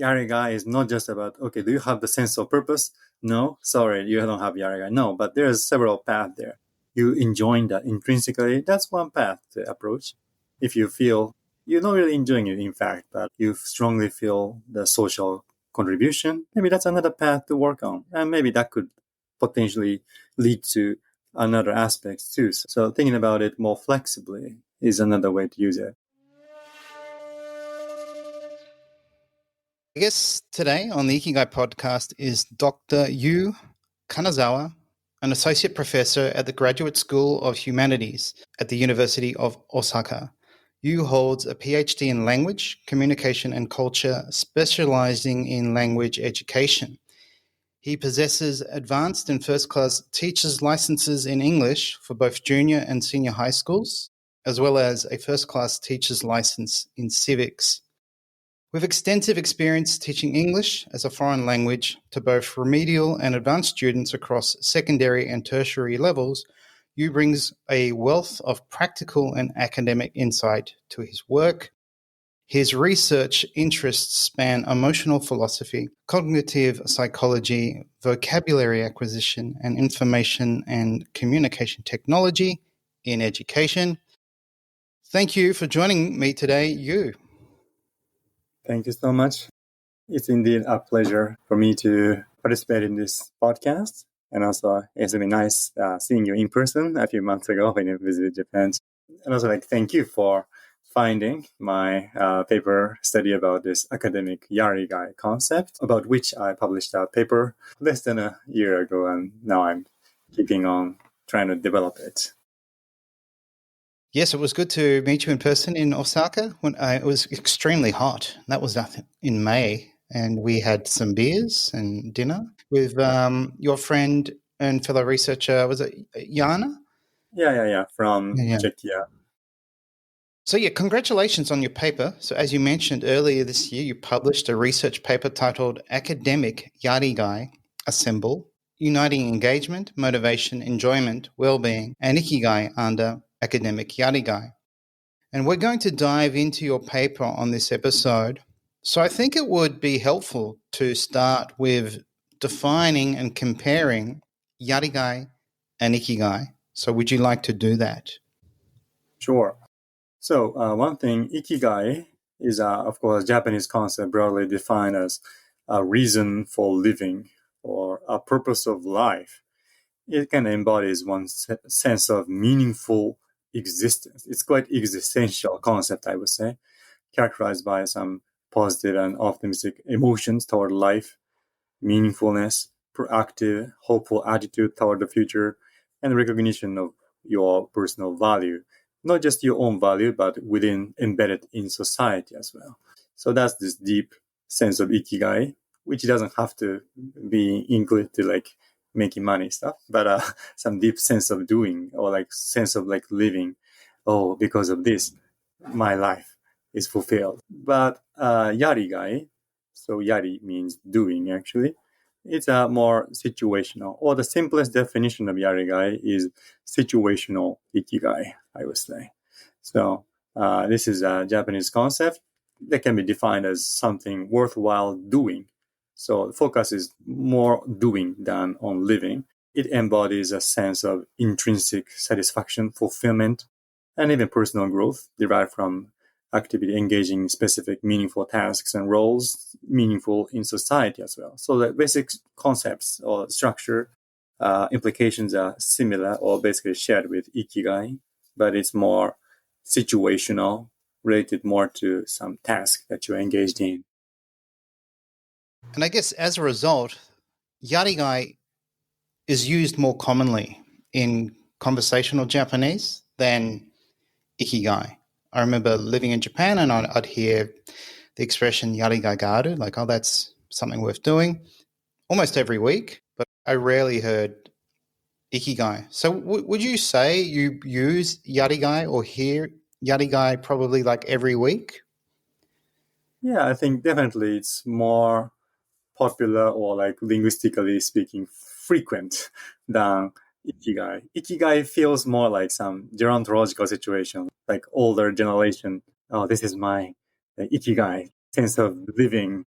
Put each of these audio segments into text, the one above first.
Yarigai is not just about, okay, do you have the sense of purpose? No, sorry, you don't have Yarigai. No, but there's several paths there. You enjoying that intrinsically, that's one path to approach. If you feel you're not really enjoying it, in fact, but you strongly feel the social contribution, maybe that's another path to work on. And maybe that could potentially lead to another aspect too. So thinking about it more flexibly is another way to use it. I guess today on the Ikigai podcast is Dr. Yu Kanazawa, an associate professor at the Graduate School of Humanities at the University of Osaka. Yu holds a PhD in language, communication, and culture, specializing in language education. He possesses advanced and first-class teacher's licenses in English for both junior and senior high schools, as well as a first-class teacher's license in civics. With extensive experience teaching English as a foreign language to both remedial and advanced students across secondary and tertiary levels, Yu brings a wealth of practical and academic insight to his work. His research interests span emotional philosophy, cognitive psychology, vocabulary acquisition, and information and communication technology in education. Thank you for joining me today, Yu. Thank you so much. It's indeed a pleasure for me to participate in this podcast. And also, it's been nice seeing you in person a few months ago when you visited Japan. And also, thank you for finding my paper study about this academic Yarigai concept, about which I published a paper less than a year ago, and now I'm keeping on trying to develop it. Yes, it was good to meet you in person in Osaka. When it was extremely hot. That was in May, and we had some beers and dinner with your friend and fellow researcher. Was it Jana? Yeah, from Czechia. So congratulations on your paper. So as you mentioned earlier this year, you published a research paper titled Academic Yarigai Assemble, Uniting Engagement, Motivation, Enjoyment, Wellbeing, and Ikigai under Academic Yarigai. And we're going to dive into your paper on this episode. So I think it would be helpful to start with defining and comparing Yarigai and Ikigai. So would you like to do that? Sure. So one thing, Ikigai is, of course, a Japanese concept broadly defined as a reason for living or a purpose of life. It kind of embodies one's sense of meaningful existence. It's quite existential concept, I would say, characterized by some positive and optimistic emotions toward life, meaningfulness, proactive, hopeful attitude toward the future, and recognition of your personal value. Not just your own value, but embedded in society as well. So that's this deep sense of Ikigai, which doesn't have to be included to making money stuff, but some deep sense of doing or sense of living. Oh, because of this, my life is fulfilled. But Yarigai, so Yari means doing actually, it's a more situational, or the simplest definition of Yarigai is situational Ikigai, I would say. So this is a Japanese concept that can be defined as something worthwhile doing. So the focus is more doing than on living. It embodies a sense of intrinsic satisfaction, fulfillment, and even personal growth derived from activity engaging in specific meaningful tasks and roles meaningful in society as well. So the basic concepts or structure implications are similar or basically shared with Ikigai, but it's more situational, related more to some task that you're engaged in. And I guess as a result, Yarigai is used more commonly in conversational Japanese than Ikigai. I remember living in Japan and I'd hear the expression Yarigai garu, like, oh, that's something worth doing, almost every week, but I rarely heard Ikigai. So would you say you use Yarigai or hear Yarigai probably every week? Yeah, I think definitely it's more popular or linguistically speaking frequent than Ikigai. Ikigai feels more like some gerontological situation, like older generation. Oh, this is my Ikigai, sense of living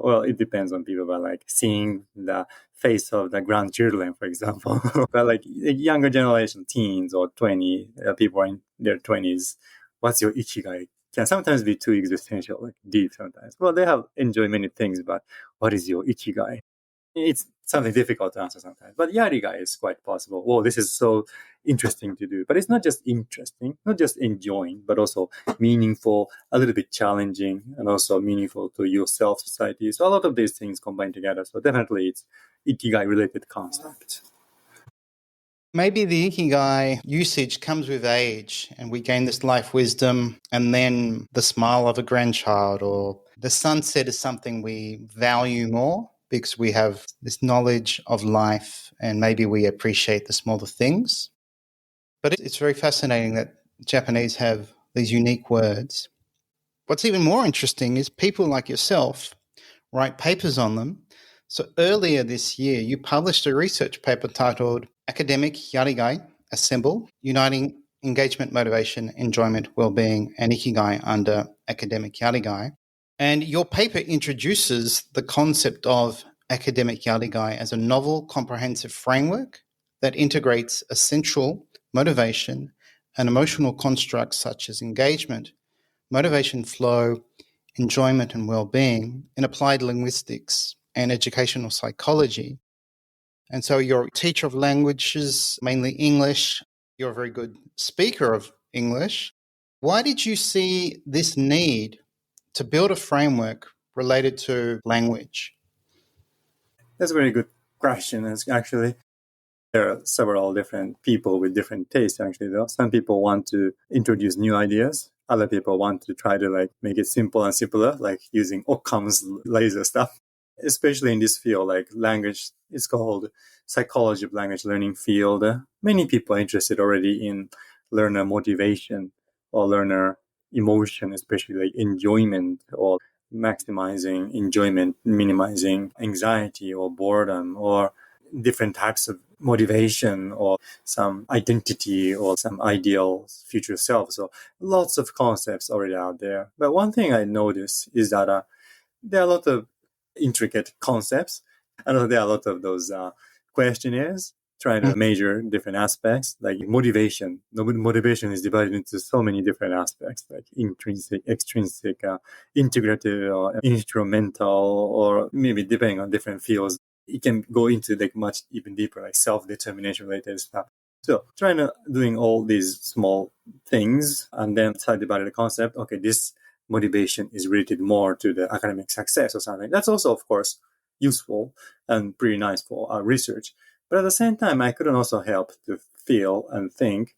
Well, it depends on people, but like seeing the face of the grandchildren, for example. But like the younger generation, teens or 20, people in their 20s, what's your ikigai? Can sometimes be too existential, like deep sometimes. Well, they have enjoyed many things, but what is your ikigai? It's something difficult to answer sometimes. But Yarigai is quite possible. Oh, this is so interesting to do. But it's not just interesting, not just enjoying, but also meaningful, a little bit challenging, and also meaningful to yourself, society. So a lot of these things combine together. So definitely it's Ikigai related concept. Maybe the Ikigai usage comes with age and we gain this life wisdom, and then the smile of a grandchild or the sunset is something we value more because we have this knowledge of life and maybe we appreciate the smaller things. But it's very fascinating that Japanese have these unique words. What's even more interesting is people like yourself write papers on them. So earlier this year, you published a research paper titled Academic Yarigai Assemble, Uniting Engagement, Motivation, Enjoyment, Wellbeing, and Ikigai under Academic Yarigai. And your paper introduces the concept of academic Yarigai as a novel, comprehensive framework that integrates essential motivation and emotional constructs such as engagement, motivation flow, enjoyment and well-being in applied linguistics and educational psychology. And so you're a teacher of languages, mainly English. You're a very good speaker of English. Why did you see this need to build a framework related to language? That's a very good question. It's actually, there are several different people with different tastes actually though. Some people want to introduce new ideas. Other people want to try to like make it simple and simpler, like using Occam's laser stuff. Especially in this field, like language, it's called psychology of language learning field. Many people are interested already in learner motivation or learner emotion, especially like enjoyment or maximizing enjoyment, minimizing anxiety or boredom or different types of motivation or some identity or some ideal future self. So lots of concepts already out there. But one thing I noticed is that there are a lot of intricate concepts. I know there are a lot of those questionnaires trying to measure different aspects, like motivation. Motivation is divided into so many different aspects, like intrinsic, extrinsic, integrative, or instrumental, or maybe depending on different fields, it can go into like much even deeper, like self-determination related stuff. So trying to doing all these small things and then start dividing the concept. Okay, this motivation is related more to the academic success or something. That's also, of course, useful and pretty nice for research. But at the same time, I couldn't also help to feel and think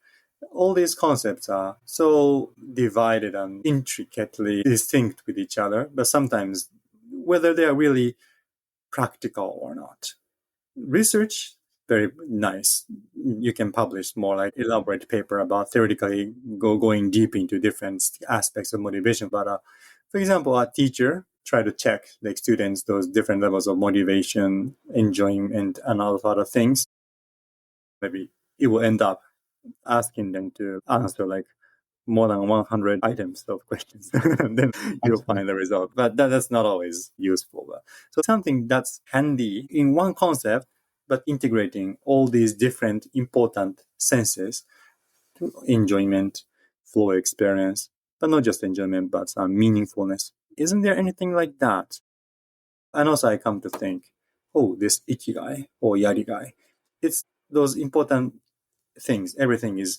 all these concepts are so divided and intricately distinct with each other, but sometimes whether they are really practical or not. Research, very nice. You can publish more like elaborate paper about theoretically going deep into different aspects of motivation. But for example, a teacher try to check like students those different levels of motivation, enjoyment, and all of other things. Maybe it will end up asking them to answer like more than 100 items of questions and then you'll find the result, but that's not always useful. So something that's handy in one concept but integrating all these different important senses to enjoyment, flow experience, but not just enjoyment but some meaningfulness. Isn't there anything like that? And also I come to think, oh, this ikigai or yarigai, it's those important things. Everything is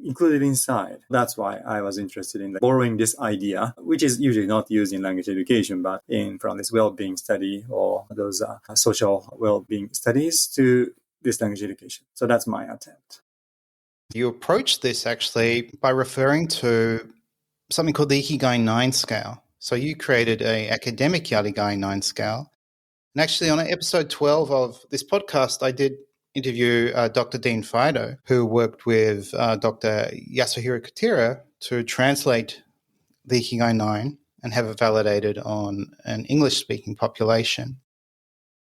included inside. That's why I was interested in borrowing this idea, which is usually not used in language education, but in from this well-being study or those social well-being studies to this language education. So that's my attempt. You approach this actually by referring to something called the Ikigai 9 scale. So you created a academic Yarigai 9 scale. And actually on episode 12 of this podcast, I did interview Dr. Dean Fido, who worked with Dr. Yasuhiro Kotira to translate the Ikigai 9 and have it validated on an English-speaking population.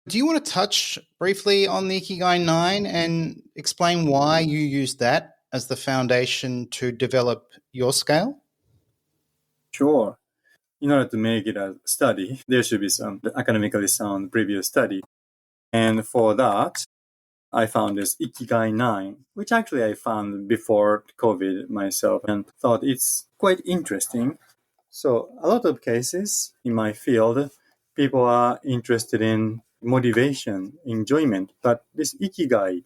Do you want to touch briefly on the Ikigai 9 and explain why you used that as the foundation to develop your scale? Sure. in order to make it a study, there should be some academically sound previous study. And for that, I found this Ikigai 9, which actually I found before COVID myself and thought it's quite interesting. So a lot of cases in my field, people are interested in motivation, enjoyment, but this Ikigai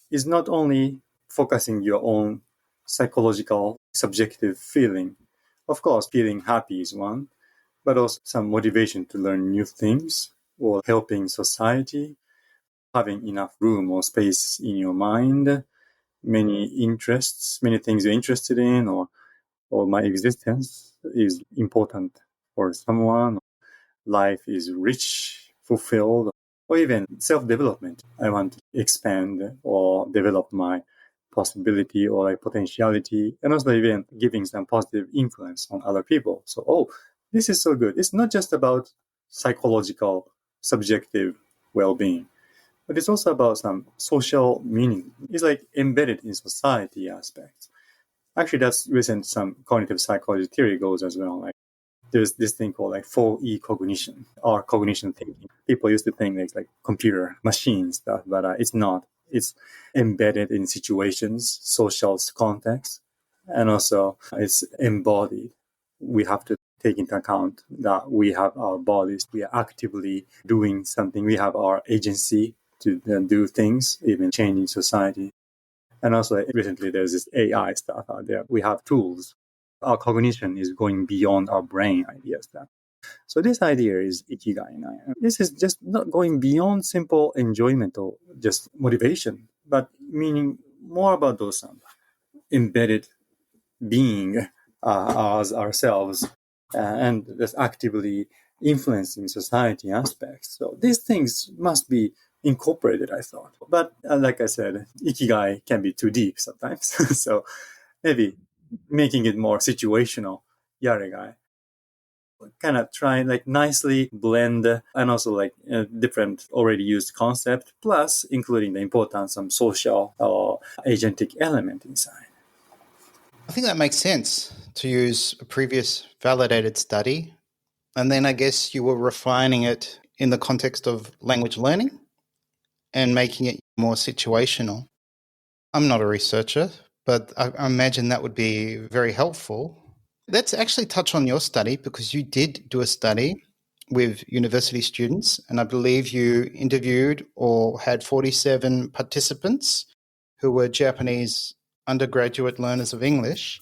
is not only focusing your own psychological subjective feeling. Of course, feeling happy is one, but also some motivation to learn new things or helping society, having enough room or space in your mind, many interests, many things you're interested in, or my existence is important for someone. Life is rich, fulfilled, or even self-development. I want to expand or develop my possibility or like potentiality, and also even giving some positive influence on other people. So, this is so good. It's not just about psychological, subjective well-being, but it's also about some social meaning. It's like embedded in society aspects. Actually, that's recent some cognitive psychology theory goes as well. Like there's this thing called like 4E cognition or cognition thinking. People used to think it's like computer machine stuff, but it's not. It's embedded in situations, social context, and also it's embodied. We have to take into account that we have our bodies. We are actively doing something. We have our agency to do things, even changing society. And also recently there's this AI stuff out there. We have tools. Our cognition is going beyond our brain ideas. So this idea is ikigai. This is just not going beyond simple enjoyment or just motivation, but meaning more about those embedded being as ourselves and that's actively influencing society aspects. So these things must be incorporated, I thought. But like I said, ikigai can be too deep sometimes. So maybe making it more situational, Yarigai. Kind of try like nicely blend and also like different already used concept, plus including the importance of social or agentic element inside. I think that makes sense to use a previous validated study. And then I guess you were refining it in the context of language learning and making it more situational. I'm not a researcher, but I imagine that would be very helpful. Let's actually touch on your study because you did do a study with university students, and I believe you interviewed or had 47 participants who were Japanese undergraduate learners of English.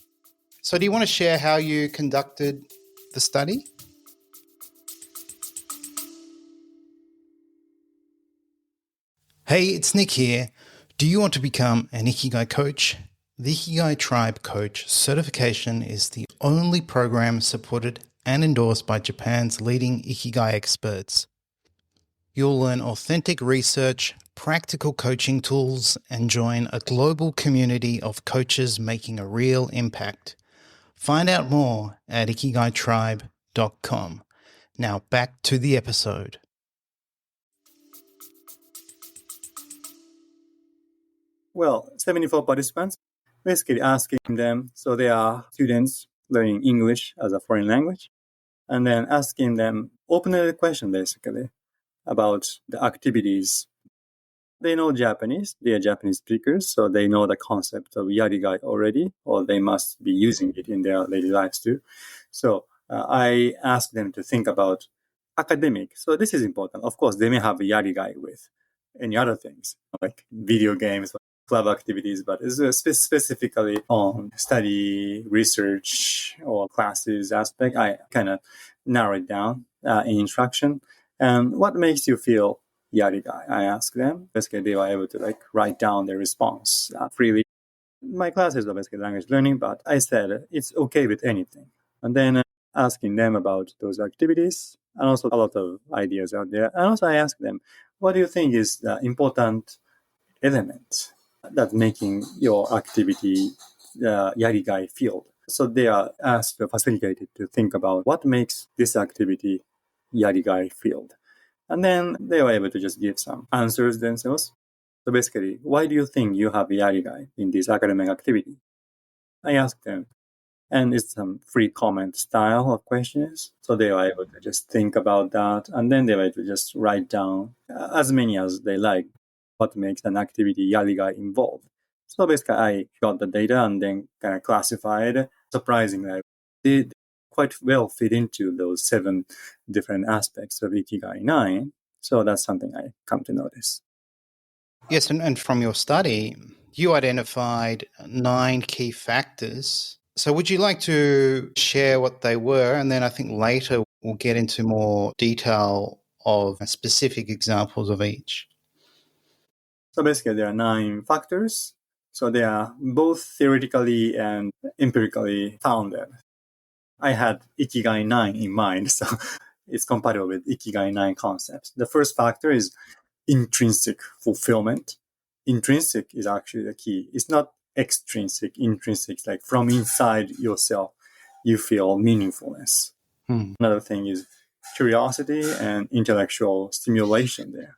So, do you want to share how you conducted the study? Hey, it's Nick here. Do you want to become an Ikigai coach? The Ikigai Tribe Coach certification is the only program supported and endorsed by Japan's leading Ikigai experts. You'll learn authentic research, practical coaching tools, and join a global community of coaches making a real impact. Find out more at ikigaitribe.com. Now back to the episode. Well, 74 participants, basically asking them, so they are students learning English as a foreign language, and then asking them open-ended question basically about the activities. They know Japanese, they are Japanese speakers, so they know the concept of Yarigai already, or they must be using it in their daily lives too. So I asked them to think about academic. So this is important. Of course, they may have Yarigai with any other things, like video games, club activities, but it's specifically on study, research, or classes aspect. I kind of narrow it down in instruction. And what makes you feel Yarigai? I asked them. Basically, they were able to like write down their response freely. My classes were basically language learning, but I said it's okay with anything. And then asking them about those activities and also a lot of ideas out there. And also I asked them, what do you think is the important element that making your activity Yarigai field? So they are asked, facilitated to think about what makes this activity Yarigai field. And then they were able to just give some answers themselves. So basically, why do you think you have Yarigai in this academic activity? I asked them, And it's some free comment style of questions. So they were able to just think about that. And then they were able to just write down as many as they like what makes an activity Yarigai involved. So basically, I got the data and then kind of classified. Surprisingly, they quite well fit into those 7 different aspects of Ikigai 9. So that's something I come to notice. Yes, and from your study, you identified 9 key factors. So would you like to share what they were? And then I think later we'll get into more detail of specific examples of each. So basically, there are 9 factors. So they are both theoretically and empirically founded. I had Ikigai 9 in mind, so it's compatible with Ikigai 9 concepts. The first factor is intrinsic fulfillment. Intrinsic is actually the key. It's not extrinsic. Intrinsic is like from inside yourself, you feel meaningfulness. Another thing is curiosity and intellectual stimulation there.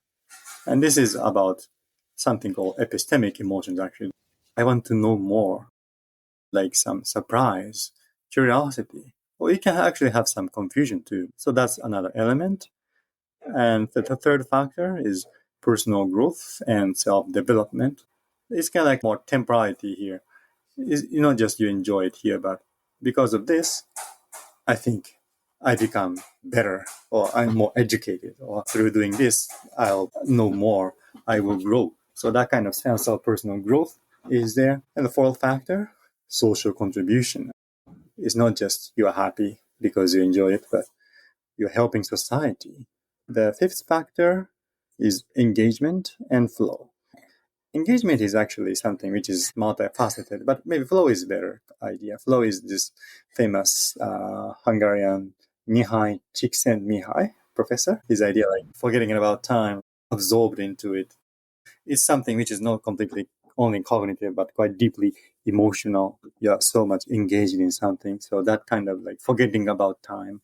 And this is about something called epistemic emotions, actually. I want to know more, like some surprise, curiosity. Or it can actually have some confusion too. So that's another element. And the third factor is personal growth and self-development. It's kind of like more temporality here. It's not just you enjoy it here, but because of this, I think I become better or I'm more educated or through doing this, I'll know more, I will grow. So that kind of sense of personal growth is there. And the fourth factor, social contribution. It's not just you are happy because you enjoy it, but you're helping society. The fifth factor is engagement and flow. Engagement is actually something which is multifaceted, but maybe flow is a better idea. Flow is this famous Hungarian Mihai Csikszentmihalyi professor. His idea, like forgetting about time, absorbed into it, is something which is not completely only cognitive, but quite deeply emotional. You're so much engaged in something. So that kind of like forgetting about time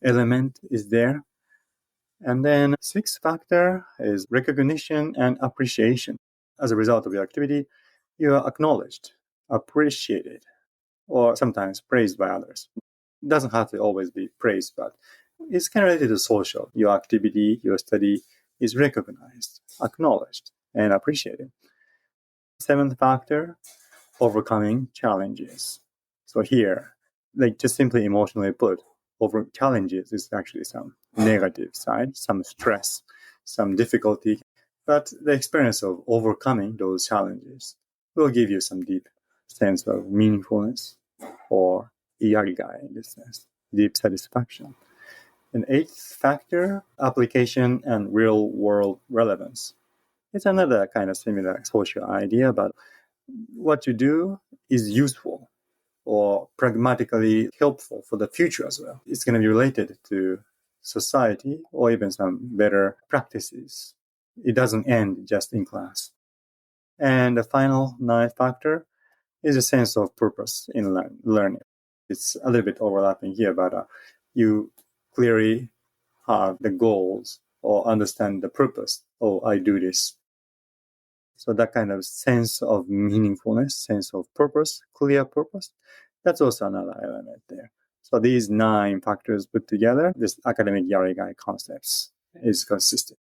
element is there. And then sixth factor is recognition and appreciation. As a result of your activity, you are acknowledged, appreciated, or sometimes praised by others. It doesn't have to always be praised, but it's kind of related to social. Your activity, your study is recognized, acknowledged, and appreciated. Seventh factor, overcoming challenges. So here, like just simply emotionally put, over challenges is actually some negative side, some stress, some difficulty. But the experience of overcoming those challenges will give you some deep sense of meaningfulness or yarigai in this sense, deep satisfaction. An eighth factor, application and real world relevance. It's another kind of similar social idea, but what you do is useful or pragmatically helpful for the future as well. It's going to be related to society or even some better practices. It doesn't end just in class. And the final ninth factor is a sense of purpose in learning. It's a little bit overlapping here, but you clearly have the goals or understand the purpose. Oh, I do this. So that kind of sense of meaningfulness, sense of purpose, clear purpose, that's also another element there. So these 9 factors put together, this academic Yarigai concepts is consistent.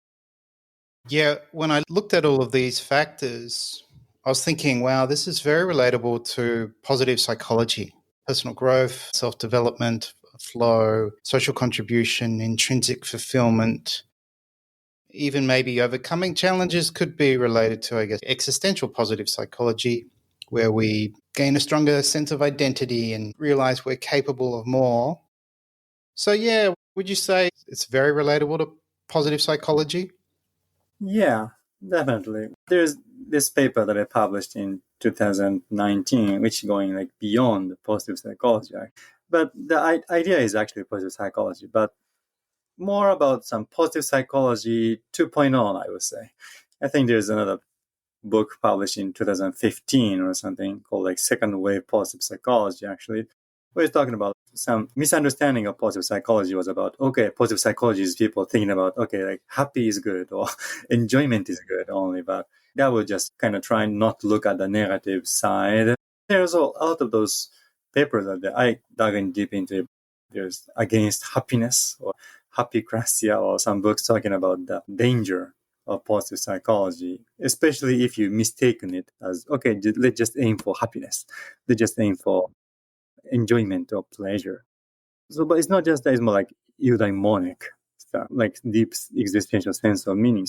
Yeah, when I looked at all of these factors, I was thinking, wow, this is very relatable to positive psychology, personal growth, self development, flow, social contribution, intrinsic fulfillment. Even maybe overcoming challenges could be related to, I guess, existential positive psychology, where we gain a stronger sense of identity and realize we're capable of more. So, yeah, would you say it's very relatable to positive psychology? Yeah, definitely. There's this paper that I published in 2019, which is going like beyond positive psychology. But the idea is actually positive psychology, but more about some positive psychology 2.0, I would say. I think there's another book published in 2015 or something called like Second Wave Positive Psychology, actually. Where it's talking about some misunderstanding of positive psychology was about, okay, positive psychology is people thinking about, okay, like happy is good or enjoyment is good only, but that would just kind of try not to look at the negative side. There's a lot of those papers that I dug in deep into. There's Against Happiness or Happycracia, or some books talking about the danger of positive psychology, especially if you mistaken it as, okay, let's just aim for happiness. Let's just aim for enjoyment or pleasure. So, but it's not just that, it's more like eudaimonic stuff, like deep existential sense of meaning.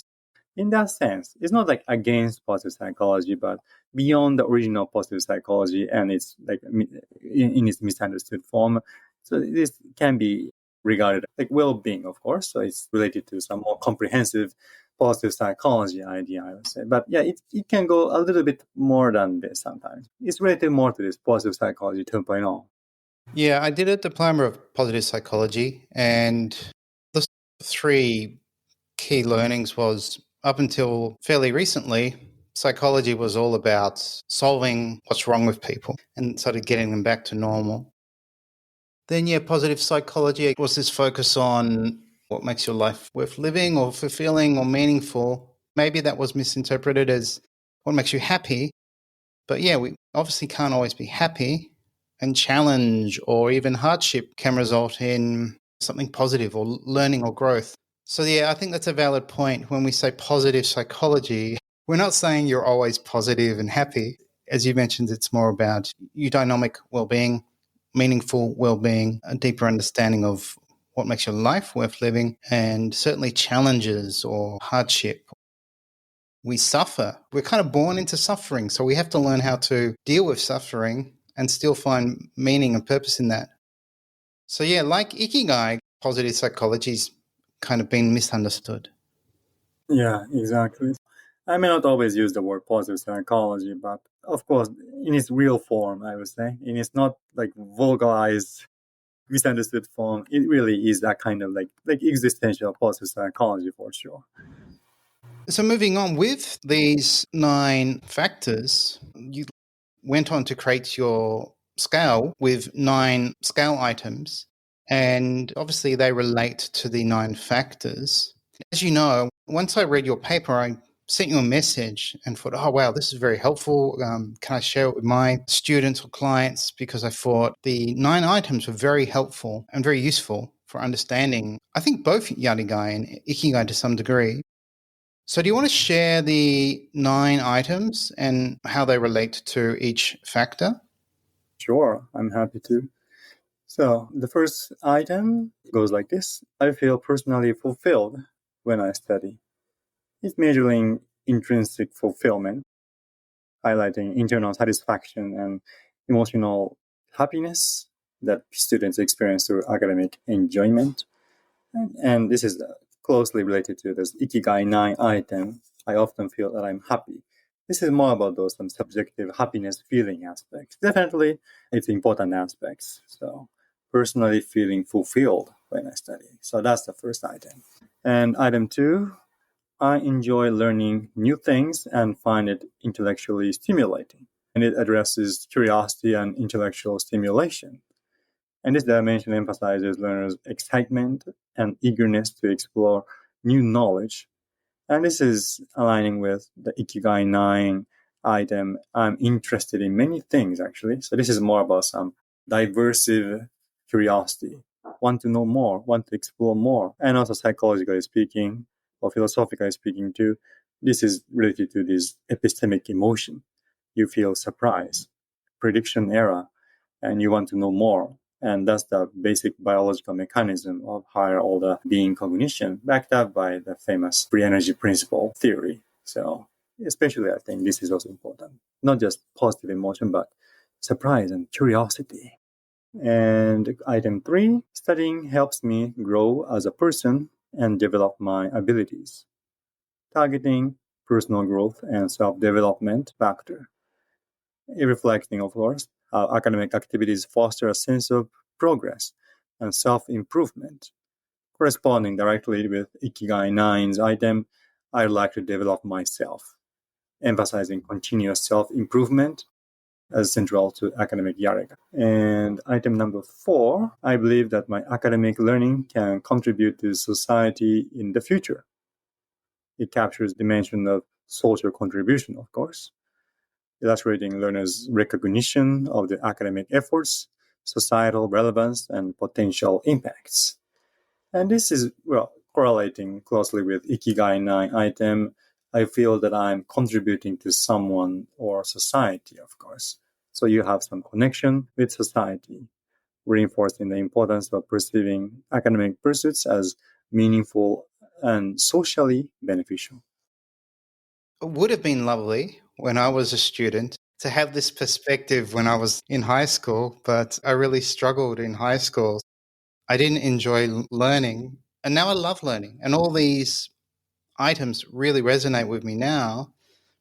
In that sense, it's not like against positive psychology, but beyond the original positive psychology and it's like in its misunderstood form. So this can be regarded like well-being, of course. So it's related to some more comprehensive positive psychology idea, I would say. But yeah, it can go a little bit more than this sometimes. It's related more to this positive psychology 2.0. Yeah, I did a diploma of positive psychology, and the three key learnings was up until fairly recently, psychology was all about solving what's wrong with people and sort of getting them back to normal. Then, yeah, positive psychology was this focus on what makes your life worth living or fulfilling or meaningful. Maybe that was misinterpreted as what makes you happy. But yeah, we obviously can't always be happy, and challenge or even hardship can result in something positive or learning or growth. So, yeah, I think that's a valid point. When we say positive psychology, we're not saying you're always positive and happy. As you mentioned, it's more about eudaimonic well-being, meaningful well-being, a deeper understanding of what makes your life worth living, and certainly challenges or hardship. We suffer. We're kind of born into suffering, so we have to learn how to deal with suffering and still find meaning and purpose in that. So yeah, like Ikigai, positive psychology's kind of been misunderstood. Yeah, exactly. I may not always use the word positive psychology, but of course, in its real form, I would say, in its not like vulgarized, misunderstood form, it really is that kind of like existential positive psychology for sure. So moving on with these 9 factors, you went on to create your scale with 9 scale items, and obviously they relate to the 9 factors. As you know, once I read your paper, I sent you a message and thought, oh, wow, this is very helpful. Can I share it with my students or clients? Because I thought the 9 items were very helpful and very useful for understanding, I think, both Yarigai and Ikigai to some degree. So do you want to share the 9 items and how they relate to each factor? Sure, I'm happy to. So the first item goes like this. I feel personally fulfilled when I study. It's measuring intrinsic fulfillment, highlighting internal satisfaction and emotional happiness that students experience through academic enjoyment. And this is closely related to this Ikigai 9 item. I often feel that I'm happy. This is more about those some subjective happiness feeling aspects. Definitely, it's important aspects. So, personally feeling fulfilled when I study. So that's the first item. And item 2, I enjoy learning new things and find it intellectually stimulating. And it addresses curiosity and intellectual stimulation. And this dimension emphasizes learners' excitement and eagerness to explore new knowledge. And this is aligning with the Ikigai 9 item. I'm interested in many things, actually. So this is more about some diversive curiosity, want to know more, want to explore more. And also psychologically speaking, or philosophically speaking too, this is related to this epistemic emotion. You feel surprise, prediction error, and you want to know more. And that's the basic biological mechanism of higher order being cognition, backed up by the famous free energy principle theory. So, especially, I think this is also important. Not just positive emotion, but surprise and curiosity. And item 3, studying helps me grow as a person and develop my abilities. Targeting personal growth and self-development factor. Reflecting, of course, how academic activities foster a sense of progress and self-improvement. Corresponding directly with Ikigai 9's item, I'd like to develop myself, emphasizing continuous self-improvement as central to academic Yarigai. And item number 4, I believe that my academic learning can contribute to society in the future. It captures the dimension of social contribution, of course, illustrating learners' recognition of the academic efforts societal relevance, and potential impacts. And this is, well, correlating closely with Ikigai 9 item. I feel that I'm contributing to someone or society, of course. So you have some connection with society, reinforcing the importance of perceiving academic pursuits as meaningful and socially beneficial. It would have been lovely when I was a student to have this perspective when I was in high school, but I really struggled in high school. I didn't enjoy learning, and now I love learning. And all these items really resonate with me now,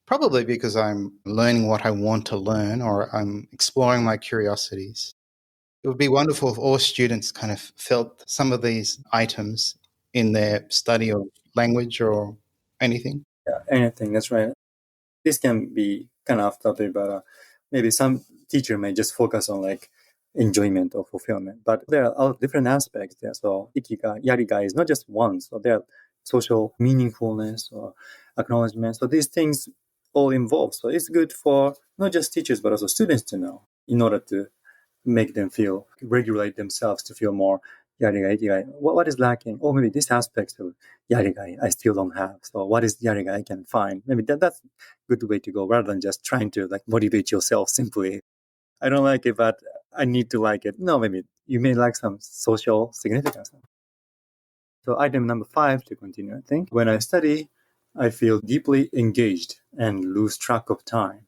probably because I'm learning what I want to learn or I'm exploring my curiosities. It would be wonderful if all students kind of felt some of these items in their study of language or anything. Yeah, anything, that's right. This can be kind of off topic, but maybe some teacher may just focus on like enjoyment or fulfillment. But there are all different aspects there. So ikigai, yarigai is not just one. So there are social meaningfulness or acknowledgement. So these things all involved. So it's good for not just teachers but also students to know in order to make them feel, regulate themselves to feel more yarigai, ikigai. What is lacking? Or maybe this aspect of yarigai I still don't have. So what is yarigai I can find? Maybe that's a good way to go rather than just trying to like motivate yourself simply. I don't like it, but I need to like it. No, maybe you may like some social significance. So item number 5 to continue, I think. When I study, I feel deeply engaged and lose track of time.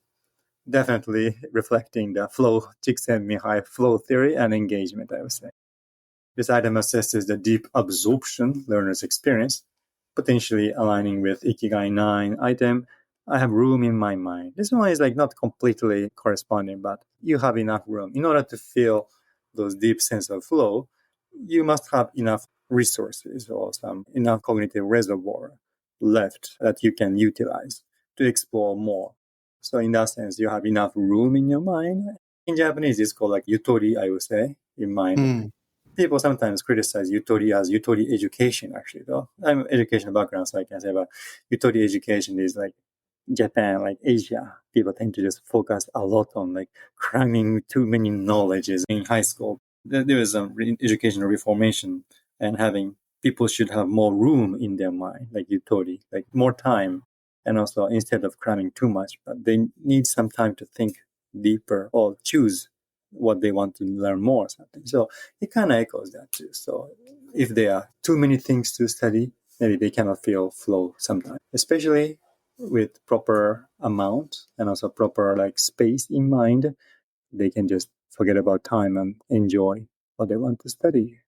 Definitely reflecting the flow, Csikszentmihalyi flow theory and engagement, I would say. This item assesses the deep absorption learners experience, potentially aligning with Ikigai 9 item. I have room in my mind. This one is like not completely corresponding, but you have enough room. In order to feel those deep sense of flow, you must have enough resources or some enough cognitive reservoir left that you can utilize to explore more. So in that sense, you have enough room in your mind. In Japanese, it's called like yutori, I would say, in mind. Mm. People sometimes criticize yutori as yutori education, actually, though. I'm an educational background, so I can say, but yutori education is like Japan, like Asia. People tend to just focus a lot on like cramming too many knowledges in high school. There is some educational reformation and having people should have more room in their mind, like yutori, like more time. And also instead of cramming too much, but they need some time to think deeper or choose what they want to learn more or something. So it kind of echoes that too. So if there are too many things to study, maybe they cannot feel flow sometimes, especially with proper amount and also proper like space in mind. They can just forget about time and enjoy what they want to study.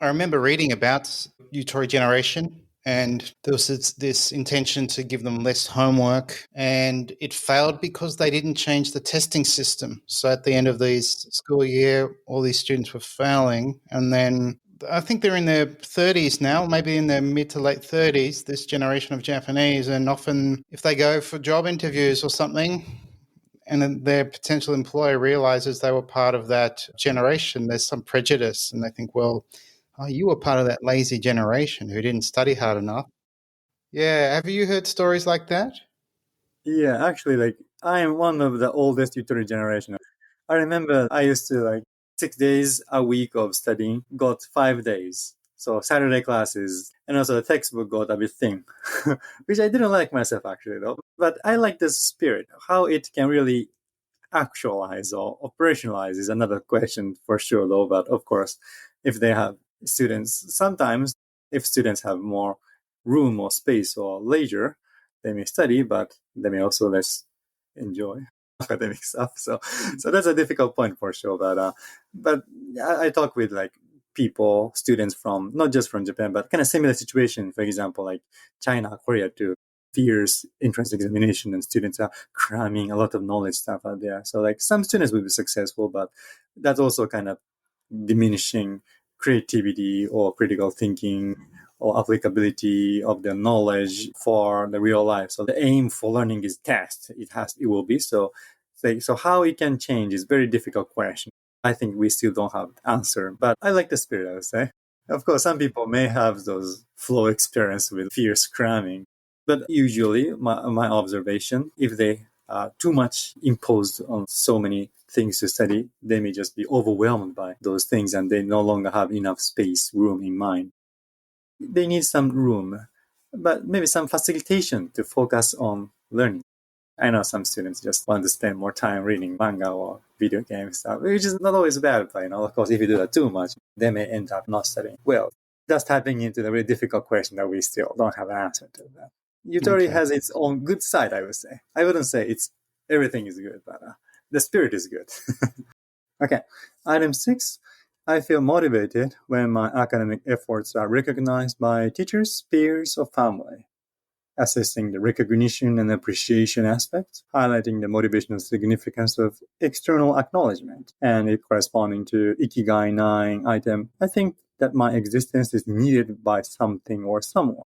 I remember reading about Utori generation, and there was this intention to give them less homework, and it failed because they didn't change the testing system. So at the end of these school year, all these students were failing, and then I think they're in their 30s now, maybe in their mid to late 30s, this generation of Japanese, and often if they go for job interviews or something, and then their potential employer realizes they were part of that generation, there's some prejudice, and they think, well, oh, you were part of that lazy generation who didn't study hard enough. Yeah. Have you heard stories like that? Yeah, actually, like I am one of the oldest tutor generation. I remember I used to like 6 days a week of studying, got 5 days. So Saturday classes and also the textbook got a bit thin, which I didn't like myself actually though. But I like the spirit, how it can really actualize or operationalize is another question for sure though. But of course, if they have students, sometimes if students have more room or space or leisure, they may study, but they may also less enjoy academic stuff. So that's a difficult point for sure. But I talk with like people, students from not just from Japan, but kind of similar situation. For example, like China, Korea too. Fierce entrance examination and students are cramming a lot of knowledge stuff out there. So like some students will be successful, but that's also kind of diminishing creativity or critical thinking or applicability of the knowledge for the real life. So the aim for learning is test. It will be. So how it can change is very difficult question. I think we still don't have the answer, but I like the spirit, I would say. Of course, some people may have those flow experience with fierce cramming, but usually my observation, if they are too much imposed on so many things to study, they may just be overwhelmed by those things and they no longer have enough space, room in mind. They need some room, but maybe some facilitation to focus on learning. I know some students just want to spend more time reading manga or video game stuff, which is not always bad, but of course, if you do that too much, they may end up not studying well. That's tapping into the very difficult question that we still don't have an answer to. That Utori has its own good side, I would say. I wouldn't say it's everything is good, but the spirit is good. Okay, item 6. I feel motivated when my academic efforts are recognized by teachers, peers, or family. Assessing the recognition and appreciation aspects, highlighting the motivational significance of external acknowledgement, and it corresponding to Ikigai 9 item. I think that my existence is needed by something or someone.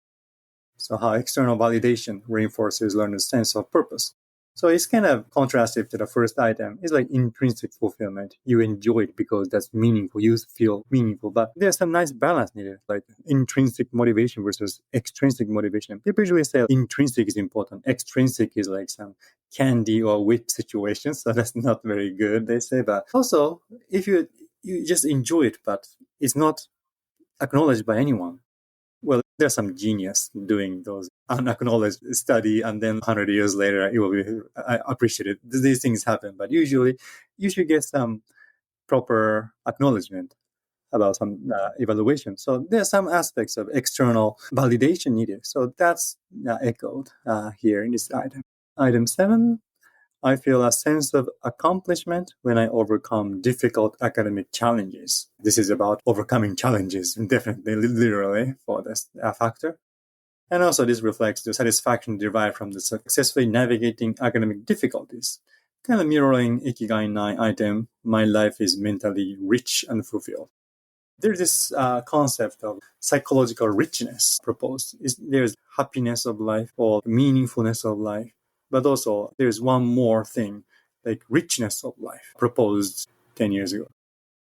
So how external validation reinforces learner's sense of purpose. So it's kind of contrastive to the first item. It's like intrinsic fulfillment. You enjoy it because that's meaningful. You feel meaningful. But there's some nice balance needed, like intrinsic motivation versus extrinsic motivation. People usually say intrinsic is important. Extrinsic is like some candy or whip situation. So that's not very good, they say. But also, if you just enjoy it, but it's not acknowledged by anyone, well, there's some genius doing those unacknowledged study, and then 100 years later, it will be appreciated. These things happen, but usually you should get some proper acknowledgement about some evaluation. So there's some aspects of external validation needed. So that's echoed here in this item. Item 7. I feel a sense of accomplishment when I overcome difficult academic challenges. This is about overcoming challenges, definitely, literally, for this factor. And also this reflects the satisfaction derived from the successfully navigating academic difficulties. Kind of mirroring Ikigai 9 item, my life is mentally rich and fulfilled. There's this concept of psychological richness proposed. There's happiness of life or meaningfulness of life. But also, there's one more thing, like richness of life, proposed 10 years ago.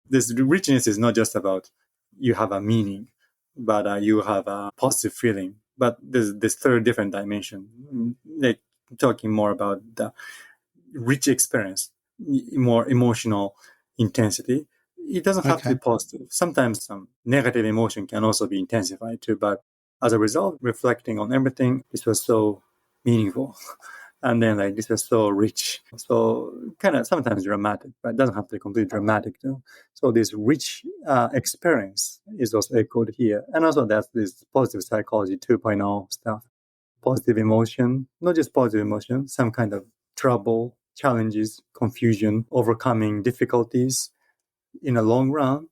This richness is not just about you have a meaning, but you have a positive feeling. But there's this third different dimension, like talking more about the rich experience, more emotional intensity. It doesn't have to be positive. Sometimes some negative emotion can also be intensified too. But as a result, reflecting on everything, this was so meaningful. And then this was so rich, so kind of sometimes dramatic, but it doesn't have to be completely dramatic too. So this rich experience is also echoed here. And also that's this positive psychology 2.0 stuff. Positive emotion, not just positive emotion, some kind of trouble, challenges, confusion, overcoming difficulties in the long run,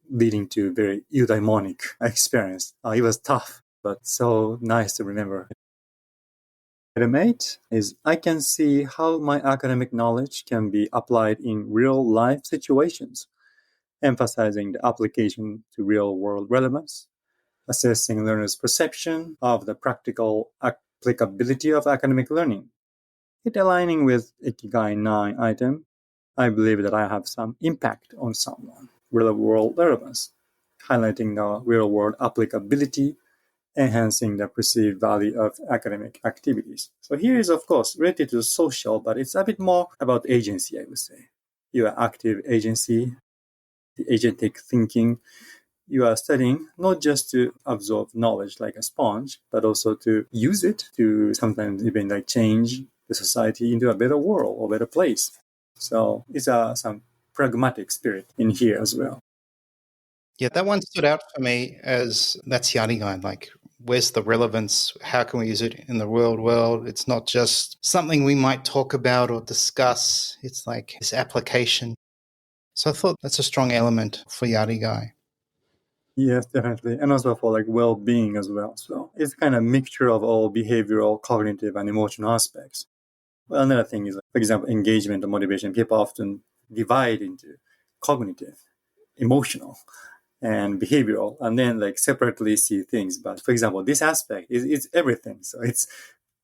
leading to very eudaimonic experience. It was tough, but so nice to remember. Item 8 is I can see how my academic knowledge can be applied in real life situations, emphasizing the application to real world relevance, assessing learners' perception of the practical applicability of academic learning. It aligning with Ikigai 9 item, I believe that I have some impact on someone, real world relevance, highlighting the real world applicability, enhancing the perceived value of academic activities. So here is, of course, related to social, but it's a bit more about agency, I would say. You are active agency, the agentic thinking. You are studying not just to absorb knowledge like a sponge, but also to use it to sometimes even change the society into a better world or better place. So it's some pragmatic spirit in here as well. Yeah, that one stood out for me as that's Yarigai. Like, where's the relevance? How can we use it in the real world? It's not just something we might talk about or discuss. It's like this application. So I thought that's a strong element for Yarigai. Yes, definitely. And also for well-being as well. So it's kind of mixture of all behavioral, cognitive, and emotional aspects. Well, another thing is, for example, engagement and motivation. People often divide into cognitive, emotional, and behavioral, and then separately see things. But for example, this aspect is everything. So it's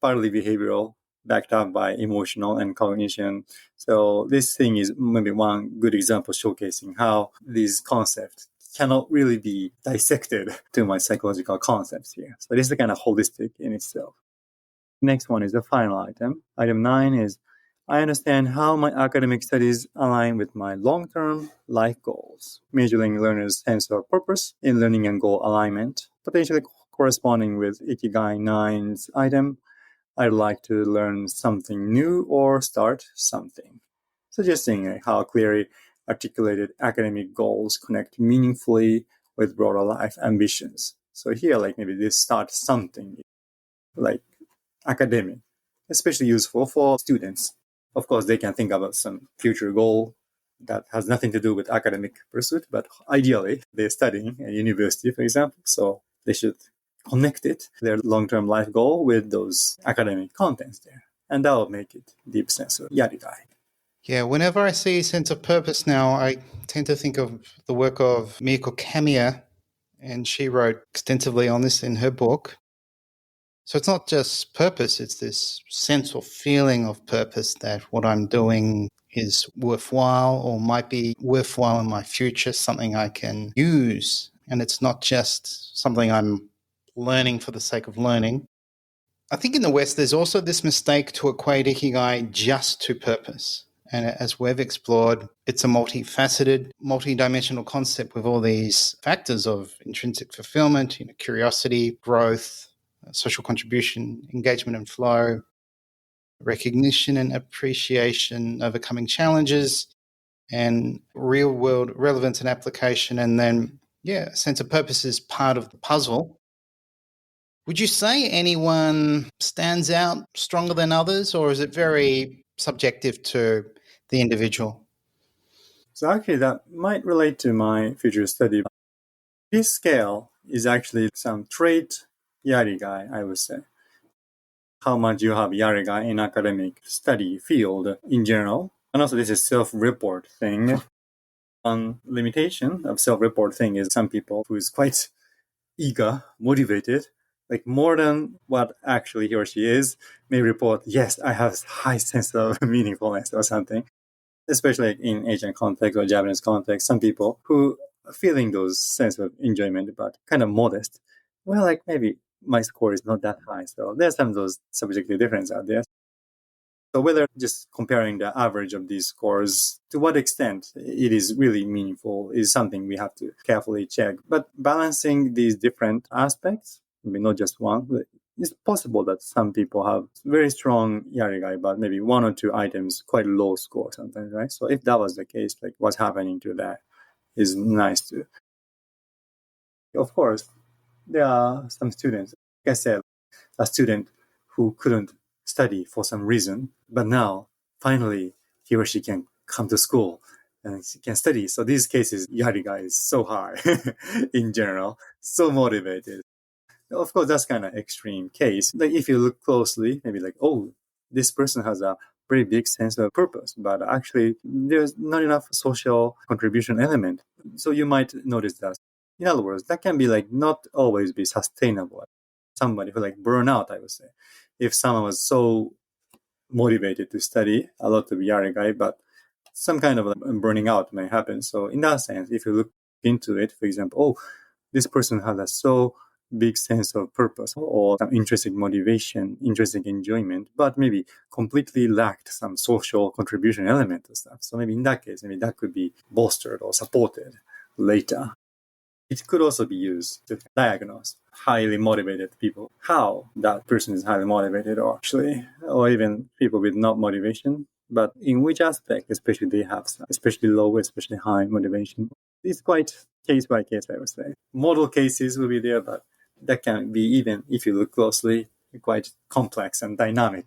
partly behavioral, backed up by emotional and cognition. So this thing is maybe one good example showcasing how these concepts cannot really be dissected to my psychological concepts here. So this is kind of holistic in itself. Next one is the final item. Item 9 is I understand how my academic studies align with my long-term life goals, measuring learners' sense of purpose in learning and goal alignment, potentially corresponding with Ikigai 9's item, I'd like to learn something new or start something, suggesting how clearly articulated academic goals connect meaningfully with broader life ambitions. So here, like maybe this start something, like academic, especially useful for students. Of course, they can think about some future goal that has nothing to do with academic pursuit, but ideally they're studying at university, for example, so they should connect it, their long-term life goal, with those academic contents there. And that will make it deep sense of Yarigai. Yeah, whenever I see a sense of purpose now, I tend to think of the work of Miyako Kamiya, and she wrote extensively on this in her book. So it's not just purpose, it's this sense or feeling of purpose that what I'm doing is worthwhile or might be worthwhile in my future, something I can use. And it's not just something I'm learning for the sake of learning. I think in the West, there's also this mistake to equate Ikigai just to purpose. And as we've explored, it's a multifaceted, multidimensional concept with all these factors of intrinsic fulfillment, curiosity, growth, social contribution, engagement and flow, recognition and appreciation, overcoming challenges, and real world relevance and application. And then, a sense of purpose is part of the puzzle. Would you say anyone stands out stronger than others, or is it very subjective to the individual? So actually that might relate to my future study. This scale is actually some trait Yarigai, I would say. How much you have Yarigai in academic study field in general. And also this is self-report thing. One limitation of self-report thing is some people who is quite eager, motivated, like more than what actually he or she is, may report, yes, I have high sense of meaningfulness or something. Especially in Asian context or Japanese context, some people who are feeling those sense of enjoyment but kind of modest. Well, like maybe my score is not that high. So there's some of those subjective differences out there. So whether just comparing the average of these scores, to what extent it is really meaningful is something we have to carefully check. But balancing these different aspects, maybe not just one, but it's possible that some people have very strong Yarigai, but maybe one or two items quite low score sometimes, right? So if that was the case, like what's happening to that is nice to. Of course, there are some students, like I said, a student who couldn't study for some reason, but now finally he or she can come to school and she can study. So these cases, Yarigai is so high in general, so motivated. Of course, that's kind of extreme case. Like if you look closely, maybe like, oh, this person has a pretty big sense of purpose, but actually there's not enough social contribution element. So you might notice that. In other words, that can be like not always be sustainable. Somebody who like burn out, I would say. If someone was so motivated to study a lot of Yarigai, but some kind of burning out may happen. So in that sense, if you look into it, for example, oh, this person has a so big sense of purpose or some intrinsic motivation, intrinsic enjoyment, but maybe completely lacked some social contribution element of stuff. So maybe in that case, maybe that could be bolstered or supported later. It could also be used to diagnose highly motivated people, how that person is highly motivated, or actually, or even people with not motivation, but in which aspect, especially they have, especially low, especially high motivation. It's quite case by case, I would say. Model cases will be there, but that can be, even if you look closely, quite complex and dynamic.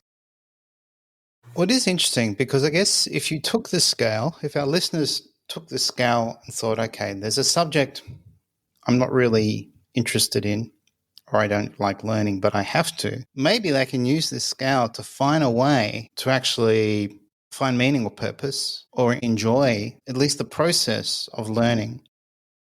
Well, it is interesting because I guess if you took the scale, if our listeners took the scale and thought, okay, there's a subject I'm not really interested in, or I don't like learning, but I have to, maybe they can use this scale to find a way to actually find meaning or purpose or enjoy at least the process of learning.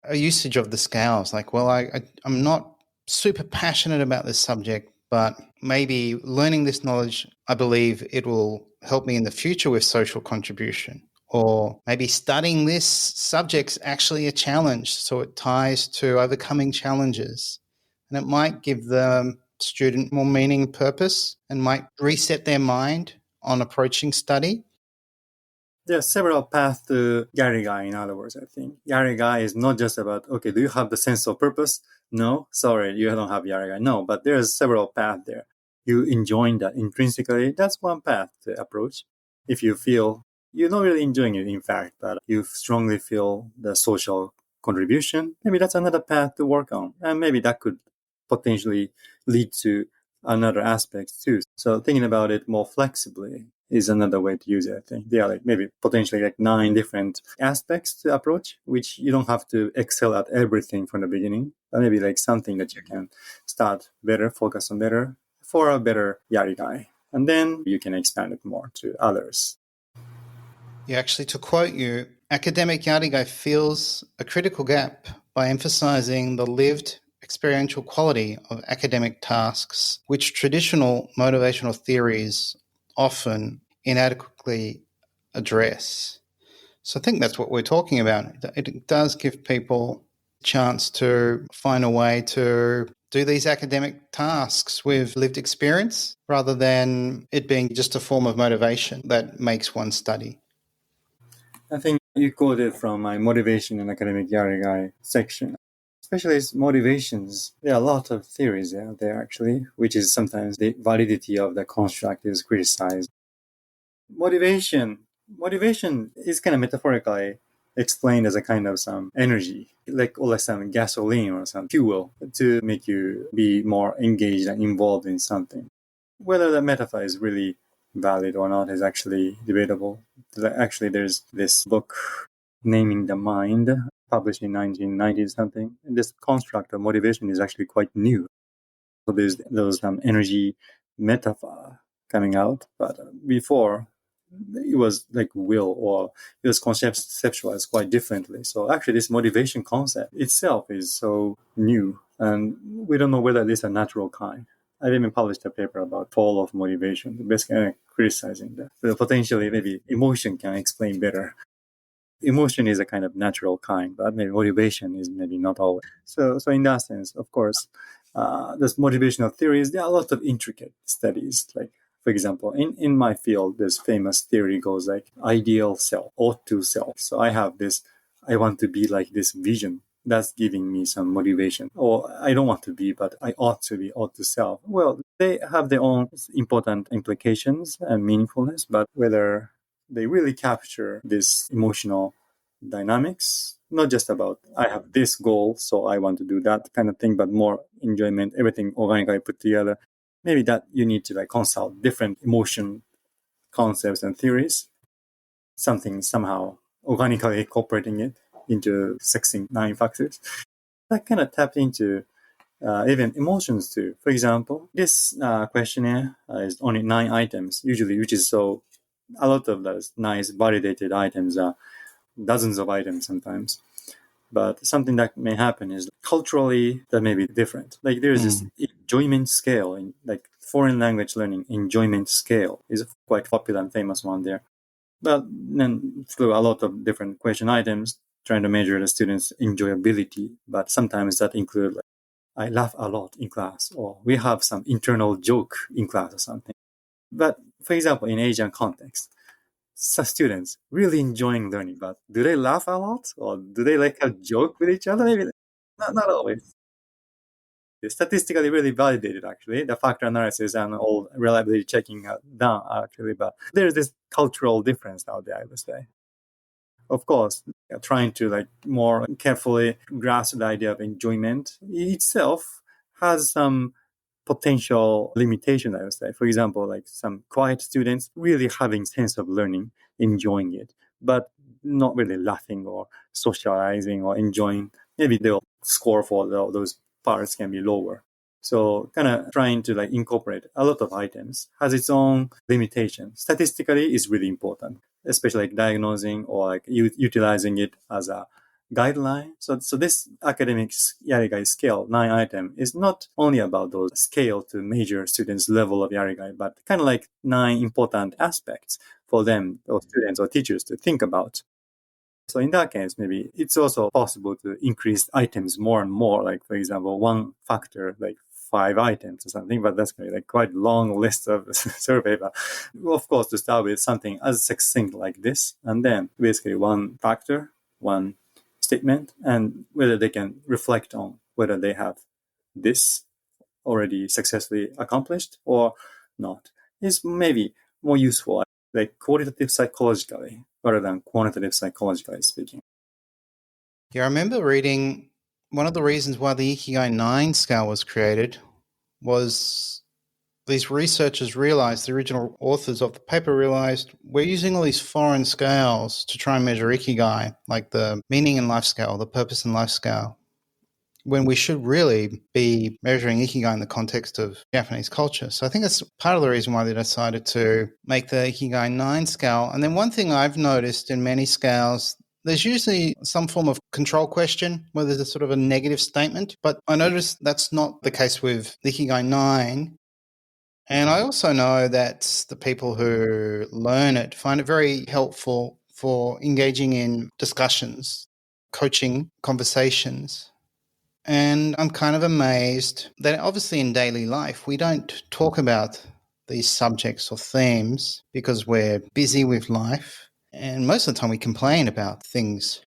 A usage of the scales, like, well, I'm not super passionate about this subject, but maybe learning this knowledge, I believe it will help me in the future with social contribution. Or maybe studying this subject's actually a challenge, so it ties to overcoming challenges. And it might give the student more meaning and purpose and might reset their mind on approaching study? There are several paths to Yarigai, in other words, I think. Yarigai is not just about, okay, do you have the sense of purpose? No, sorry, you don't have Yarigai. No, but there's several paths there. You enjoying that intrinsically, that's one path to approach. If you feel you're not really enjoying it, in fact, but you strongly feel the social contribution, maybe that's another path to work on. And maybe that could potentially lead to another aspect too. So thinking about it more flexibly is another way to use it, I think. There are like maybe potentially like 9 different aspects to approach, which you don't have to excel at everything from the beginning, but maybe like something that you can start better, focus on better for a better Yarigai. And then you can expand it more to others. Yeah, actually, to quote you, academic Yarigai fills a critical gap by emphasizing the lived experiential quality of academic tasks, which traditional motivational theories often inadequately address. So I think that's what we're talking about. It does give people a chance to find a way to do these academic tasks with lived experience rather than it being just a form of motivation that makes one study. I think you quoted from my motivation and academic Yarigai section. Especially motivations, there are a lot of theories out there actually, which is sometimes the validity of the construct is criticized. Motivation is kind of metaphorically explained as a kind of some energy, like or like some gasoline or some fuel to make you be more engaged and involved in something. Whether the metaphor is really valid or not is actually debatable. Actually, there's this book, Naming the Mind, published in 1990 something. And this construct of motivation is actually quite new. So there's those energy metaphor coming out, but before it was like will, or it was conceptualized quite differently. So actually this motivation concept itself is so new, and we don't know whether this is a natural kind. I've even published a paper about fall of motivation, basically criticizing that. So potentially maybe emotion can explain better. Emotion is a kind of natural kind, but maybe motivation is maybe not always. So in that sense, of course, there's motivational theories. There are a lot of intricate studies. Like, for example, in my field, this famous theory goes like ideal self, ought to self. So I have this, I want to be like this vision. That's giving me some motivation. Or I don't want to be, but I ought to be, ought to self. Well, they have their own important implications and meaningfulness, but whether they really capture this emotional dynamics, not just about I have this goal, so I want to do that kind of thing, but more enjoyment, everything organically put together. Maybe that you need to like consult different emotion concepts and theories, something somehow organically incorporating it into 69 factors. That kind of tapped into even emotions too. For example, this questionnaire is only 9 items, usually, which is so a lot of those nice validated items are dozens of items sometimes. But something that may happen is culturally that may be different. Like there's this enjoyment scale in like foreign language learning enjoyment scale is quite popular and famous one there. But then through a lot of different question items, trying to measure the students' enjoyability. But sometimes that include like I laugh a lot in class, or we have some internal joke in class or something. But for example, in Asian context, students really enjoying learning, but do they laugh a lot or do they like a joke with each other? Maybe not always. It's statistically really validated, actually, the factor analysis and all reliability checking down, actually. But there's this cultural difference out there, I would say. Of course, trying to like more carefully grasp the idea of enjoyment itself has some potential limitation, I would say. For example, like some quiet students really having sense of learning, enjoying it, but not really laughing or socializing or enjoying. Maybe they'll score for those parts can be lower. So kind of trying to like incorporate a lot of items has its own limitation. Statistically is really important, especially like diagnosing or like utilizing it as a guideline. So this academic Yarigai scale, 9 item, is not only about those scale to measure students' level of Yarigai, but kind of like 9 important aspects for them or students or teachers to think about. So in that case, maybe it's also possible to increase items more and more. Like for example, one factor like 5 items or something, but that's going to be like quite long list of survey. But of course, to start with something as succinct like this, and then basically one factor, one statement, and whether they can reflect on whether they have this already successfully accomplished or not is maybe more useful, like qualitative psychologically rather than quantitative psychologically speaking. Yeah, I remember reading one of the reasons why the Ikigai 9 scale was created was these researchers realized, the original authors of the paper realized, we're using all these foreign scales to try and measure Ikigai, like the meaning in life scale, the purpose in life scale, when we should really be measuring Ikigai in the context of Japanese culture. So I think that's part of the reason why they decided to make the Ikigai 9 scale. And then one thing I've noticed in many scales, there's usually some form of control question where there's a sort of a negative statement. But I noticed that's not the case with the Ikigai 9. And I also know that the people who learn it find it very helpful for engaging in discussions, coaching conversations. And I'm kind of amazed that obviously in daily life, we don't talk about these subjects or themes because we're busy with life. And most of the time we complain about things.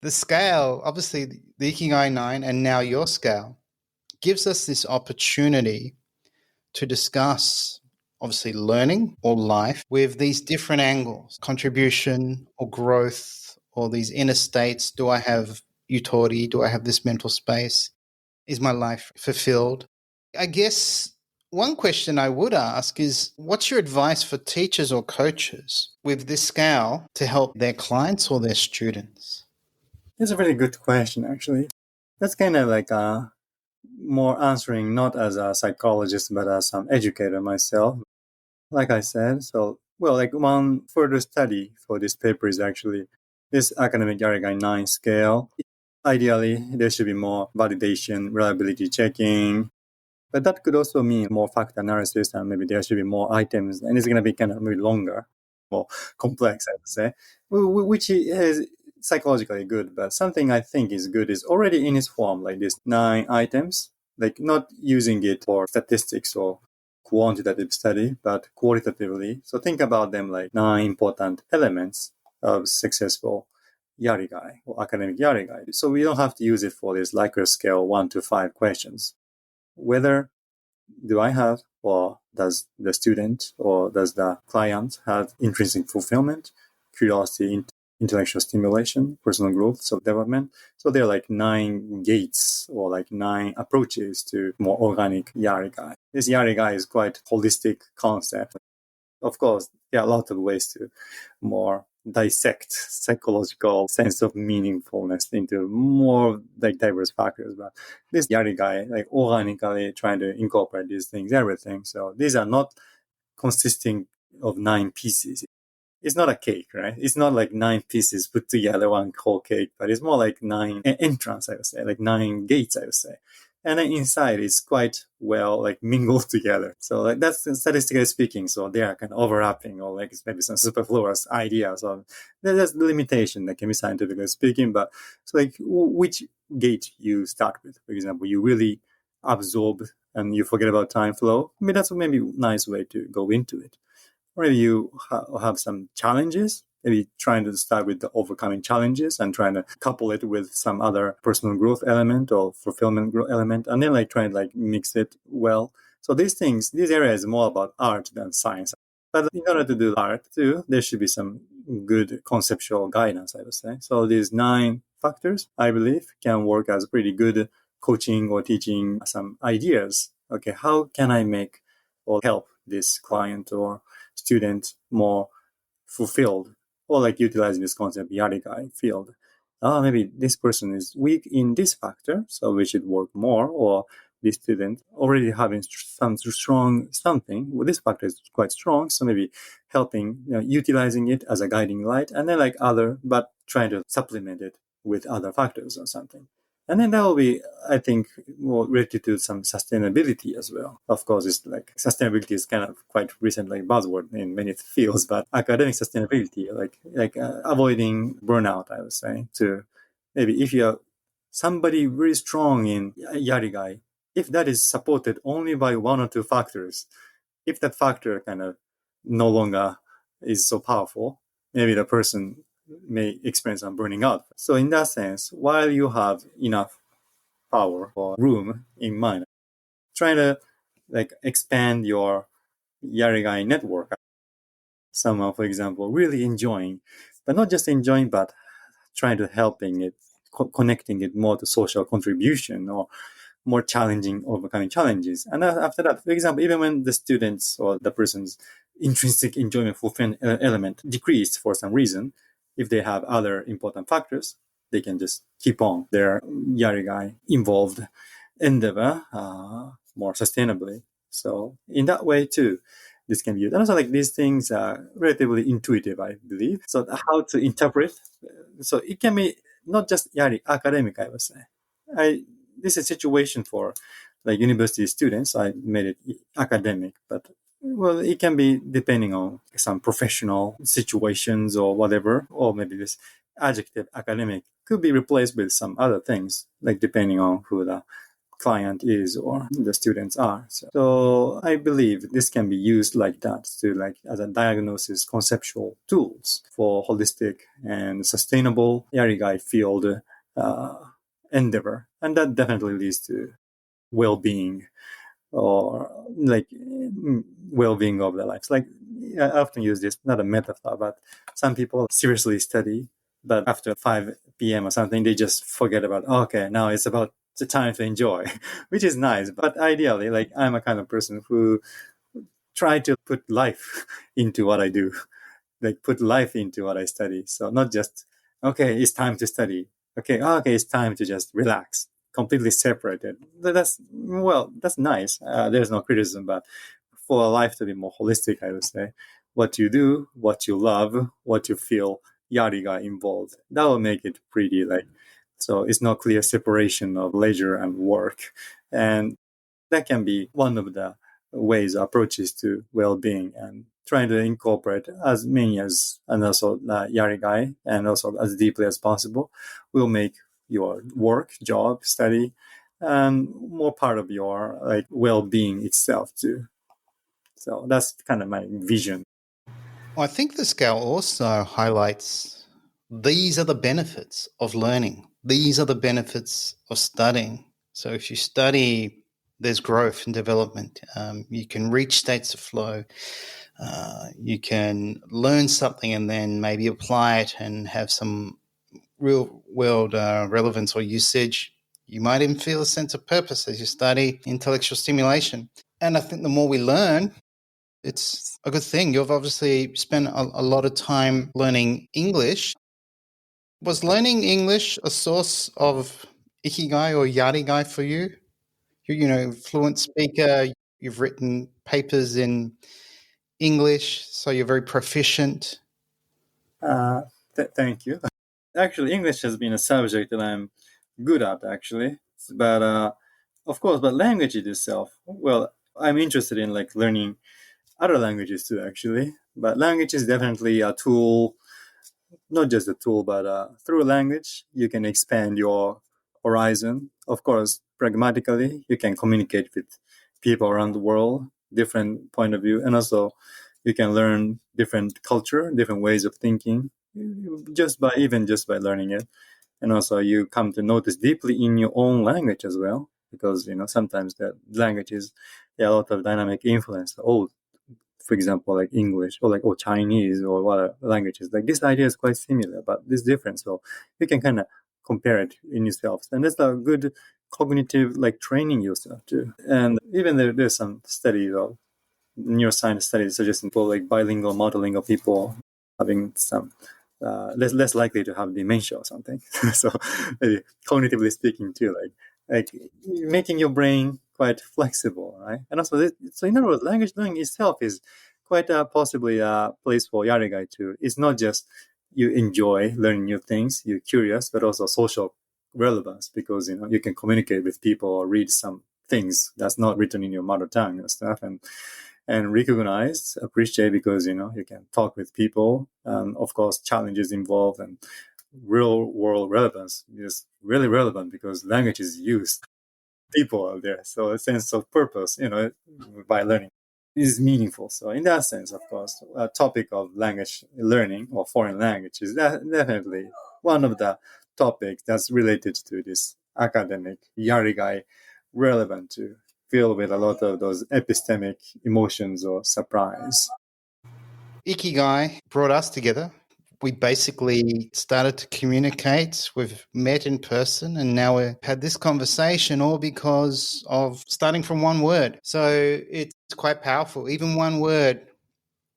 The scale, obviously the Ikigai 9 and now your scale, gives us this opportunity to discuss obviously learning or life with these different angles, contribution or growth or these inner states. Do I have utility? Do I have this mental space? Is my life fulfilled? I guess one question I would ask is, what's your advice for teachers or coaches with this scale to help their clients or their students? It's a very good question, actually. That's kind of like more answering not as a psychologist, but as an educator myself. Like I said, so, well, like one further study for this paper is actually this academic Yarigai 9 scale. Ideally, there should be more validation, reliability checking, but that could also mean more factor analysis and maybe there should be more items and it's going to be kind of maybe longer, more complex, I would say, which is psychologically good. But something I think is good is already in its form, like these 9 items, like not using it for statistics or quantitative study, but qualitatively. So think about them like 9 important elements of successful Yarigai or academic Yarigai. So we don't have to use it for this Likert scale 1 to 5 questions. Whether do I have or does the student or does the client have intrinsic fulfillment, curiosity, intellectual stimulation, personal growth, self-development. So there are like 9 gates or like 9 approaches to more organic Yarigai. This Yarigai is quite holistic concept. Of course, there are a lot of ways to more dissect psychological sense of meaningfulness into more like diverse factors. But this Yarigai, like organically trying to incorporate these things, everything. So these are not consisting of 9 pieces. It's not a cake, right? It's not like 9 pieces put together one whole cake, but it's more like 9 entrance, I would say, like 9 gates, I would say. And then inside it's quite well like mingled together. So like that's statistically speaking. So they are kind of overlapping or like it's maybe some superfluous ideas. So there's the limitation that can be scientifically speaking. But so like which gate you start with, for example, you really absorb and you forget about time flow. I mean, that's maybe a nice way to go into it. Or maybe you have some challenges, maybe trying to start with the overcoming challenges and trying to couple it with some other personal growth element or fulfillment growth element, and then like trying to like mix it well. So these things, these areas are more about art than science. But in order to do art too, there should be some good conceptual guidance, I would say. So these 9 factors, I believe, can work as pretty good coaching or teaching some ideas. Okay, how can I make or help this client or student more fulfilled or like utilizing this concept Yarigai field. Maybe this person is weak in this factor, so we should work more, or this student already having some strong something. Well, this factor is quite strong, so maybe helping, utilizing it as a guiding light, and then like other, but trying to supplement it with other factors or something. And then that will be, I think, more related to some sustainability as well. Of course, it's like sustainability is kind of quite recent, like buzzword in many fields, but academic sustainability, like avoiding burnout, I would say, to maybe if you're somebody very strong in Yarigai, if that is supported only by one or two factors, if that factor kind of no longer is so powerful, maybe the person may experience some burning out. So in that sense, while you have enough power or room in mind, try to like expand your Yarigai network. Someone, for example, really enjoying, but not just enjoying, but trying to helping it, connecting it more to social contribution or more challenging, overcoming challenges. And after that, for example, even when the students or the person's intrinsic enjoyment fulfillment element decreased for some reason, if they have other important factors, they can just keep on their Yarigai involved endeavor more sustainably. So in that way too, this can be used. And also like these things are relatively intuitive, I believe. So how to interpret, so it can be not just academic, I would say. This is a situation for like university students. I made it academic, but well, it can be depending on some professional situations or whatever, or maybe this adjective academic could be replaced with some other things, like depending on who the client is or the students are. So I believe this can be used like that to like as a diagnosis conceptual tools for holistic and sustainable Yarigai field uh, endeavor. And that definitely leads to well-being or like well-being of their lives. Like I often use this, not a metaphor, but some people seriously study, but after 5 p.m. or something, they just forget about, oh, okay, now it's about the time to enjoy, which is nice. But ideally, like I'm a kind of person who try to put life into what I do, like put life into what I study. So not just, okay, it's time to study. Okay, okay, it's time to just relax, completely separated. That's nice. There's no criticism, but for a life to be more holistic, I would say, what you do, what you love, what you feel, yariga involved, that will make it pretty like, so it's not clear separation of leisure and work. And that can be one of the ways approaches to well-being and trying to incorporate as many as and also yarigai and also as deeply as possible will make your work job study and more part of your like well-being itself too. So that's kind of my vision. I think the scale also highlights these are the benefits of learning. These are the benefits of studying. So if you study, there's growth and development. You can reach states of flow. You can learn something and then maybe apply it and have some real world relevance or usage. You might even feel a sense of purpose as you study intellectual stimulation. And I think the more we learn, it's a good thing. You've obviously spent a lot of time learning English. Was learning English a source of ikigai or yarigai for you? Fluent speaker, you've written papers in English, so you're very proficient. uh, Thank you. Actually, English has been a subject that I'm good at actually, but of course, but language itself, well, I'm interested in like learning other languages too actually, but language is definitely a tool, not just a tool, but through language you can expand your horizon. Of course, pragmatically you can communicate with people around the world, different point of view, and also you can learn different culture, different ways of thinking, just by learning it. And also you come to notice deeply in your own language as well, because sometimes the languages, there are a lot of dynamic influence. Oh, for example, like English or like Chinese or what languages, like this idea is quite similar, but this different. So you can kind of compare it in yourself, and that's a good cognitive like training yourself too. And even there's some studies of neuroscience studies suggesting for like bilingual, monolingual people having some less likely to have dementia or something. So maybe cognitively speaking too, like making your brain quite flexible, right? And also, so in other words, language learning itself is quite possibly a place for Yarigai too. It's not just you enjoy learning new things, you're curious, but also social relevance because you can communicate with people or read some things that's not written in your mother tongue and stuff, and recognize, appreciate because you can talk with people, and of course challenges involved, and real world relevance is really relevant because language is used. people out there. So a sense of purpose, by learning is meaningful. So in that sense, of course, a topic of language learning or foreign language is definitely one of the topics that's related to this academic Yarigai, relevant to feel with a lot of those epistemic emotions or surprise. Ikigai brought us together. We basically started to communicate. We've met in person, and now we've had this conversation all because of starting from one word. So it's quite powerful. Even one word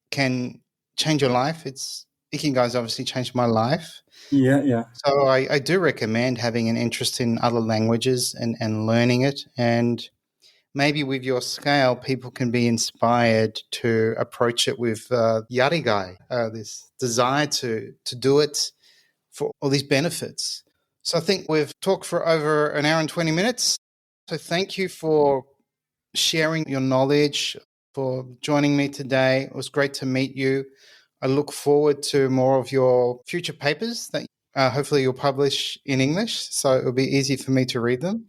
can change your life. Ikigai's obviously changed my life. Yeah, yeah. So I do recommend having an interest in other languages and learning it. And maybe with your scale, people can be inspired to approach it with Yarigai, this desire to do it for all these benefits. So I think we've talked for over an hour and 20 minutes. So thank you for sharing your knowledge, for joining me today. It was great to meet you. I look forward to more of your future papers that hopefully you'll publish in English, so it'll be easy for me to read them.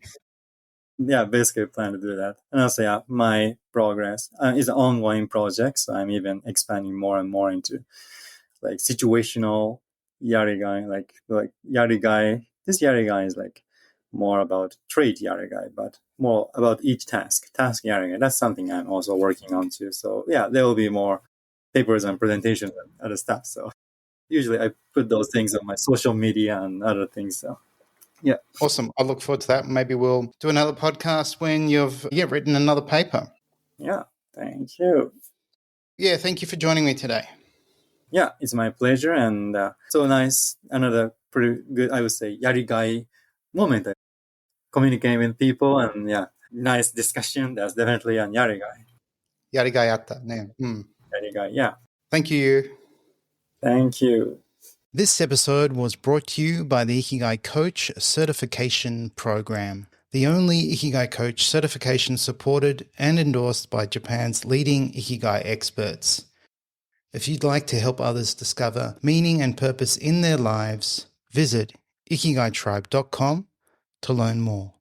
Yeah, basically plan to do that. And also, yeah, my progress is an ongoing project, so I'm even expanding more and more into like situational Yarigai, like Yarigai. This Yarigai is like more about trait Yarigai, but more about each task Yarigai. That's something I'm also working on too. So yeah, there will be more papers and presentations and other stuff. So usually I put those things on my social media and other things. So yeah. Awesome. I look forward to that. Maybe we'll do another podcast when you've written another paper. Yeah. Thank you. Yeah, thank you for joining me today. Yeah, it's my pleasure, and so nice. Another pretty good, I would say, Yarigai moment. Communicating with people, and yeah, nice discussion. That's definitely an Yarigai. Yarigayata. Yarigai, yeah. Thank you. Thank you. This episode was brought to you by the Ikigai Coach Certification Program, the only Ikigai Coach certification supported and endorsed by Japan's leading Ikigai experts. If you'd like to help others discover meaning and purpose in their lives, visit ikigaitribe.com to learn more.